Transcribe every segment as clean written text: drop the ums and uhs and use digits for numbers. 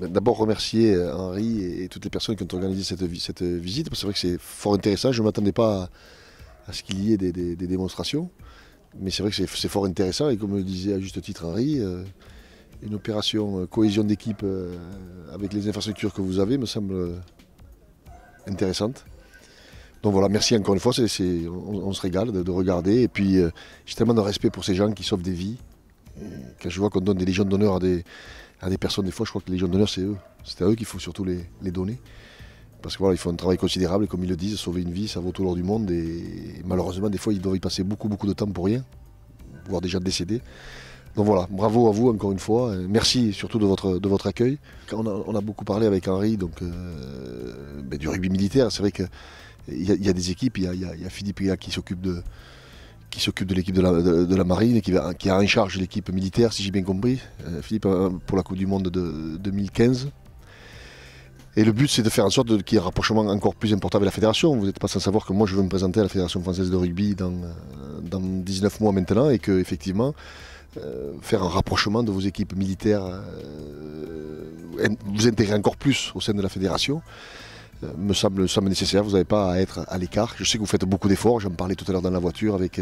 D'abord remercier Henri et toutes les personnes qui ont organisé cette visite. C'est vrai que c'est fort intéressant. Je ne m'attendais pas à ce qu'il y ait des démonstrations. Mais c'est vrai que c'est fort intéressant. Et comme le disait à juste titre Henri, une opération cohésion d'équipe avec les infrastructures que vous avez me semble intéressante. Donc voilà, merci encore une fois. On se régale de regarder. Et puis j'ai tellement de respect pour ces gens qui sauvent des vies. Et quand je vois qu'on donne des légions d'honneur à des personnes, des fois, je crois que les légions d'honneur, c'est eux. C'est à eux qu'il faut surtout les donner. Parce que voilà, ils font un travail considérable, et comme ils le disent, sauver une vie, ça vaut tout l'or du monde. Et malheureusement, des fois, ils doivent y passer beaucoup de temps pour rien, voire déjà décédés. Donc voilà, bravo à vous encore une fois. Merci surtout de votre accueil. On a beaucoup parlé avec Henri du rugby militaire. C'est vrai qu'il y a des équipes, il y a Philippe Hia qui s'occupe de l'équipe de la marine et qui a en charge l'équipe militaire, si j'ai bien compris. Philippe, pour la Coupe du Monde de 2015. Et le but, c'est de faire en sorte qu'il y ait un rapprochement encore plus important avec la fédération. Vous n'êtes pas sans savoir que moi, je veux me présenter à la Fédération française de rugby dans 19 mois maintenant, et que effectivement, faire un rapprochement de vos équipes militaires, vous intégrer encore plus au sein de la fédération, me semble nécessaire. Vous n'avez pas à être à l'écart. Je sais que vous faites beaucoup d'efforts. J'en parlais tout à l'heure dans la voiture avec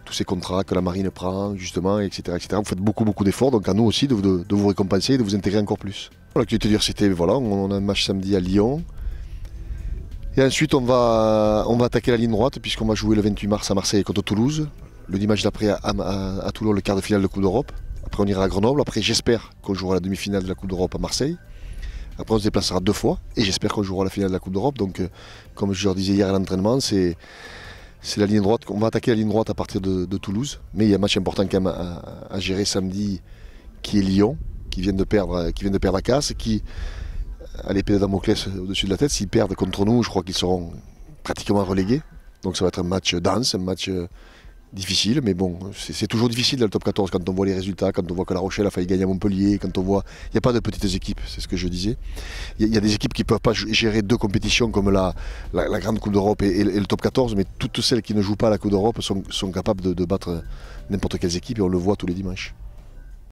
tous ces contrats que la marine prend, justement, etc. Vous faites beaucoup d'efforts. Donc à nous aussi de vous récompenser et de vous intégrer encore plus. L'actualité d'université, voilà, on a un match samedi à Lyon. Et ensuite, on va attaquer la ligne droite puisqu'on va jouer le 28 mars à Marseille contre Toulouse. Le dimanche d'après à Toulon, le quart de finale de Coupe d'Europe. Après, on ira à Grenoble. Après, j'espère qu'on jouera la demi-finale de la Coupe d'Europe à Marseille. Après, on se déplacera 2 fois et j'espère qu'on jouera la finale de la Coupe d'Europe. Donc, comme je leur disais hier à l'entraînement, c'est la ligne droite. On va attaquer la ligne droite à partir de Toulouse. Mais il y a un match important quand même à gérer samedi, qui est Lyon, qui viennent de perdre à Casse, qui a l'épée de Damoclès au-dessus de la tête. S'ils perdent contre nous, je crois qu'ils seront pratiquement relégués. Donc ça va être un match dense, un match difficile, mais bon, c'est toujours difficile dans le top 14 quand on voit les résultats, quand on voit que La Rochelle a failli gagner à Montpellier, quand on voit... Il n'y a pas de petites équipes, c'est ce que je disais. Il y a des équipes qui ne peuvent pas gérer 2 compétitions comme la grande Coupe d'Europe et le top 14, mais toutes celles qui ne jouent pas à la Coupe d'Europe sont capables de battre n'importe quelle équipe et on le voit tous les dimanches.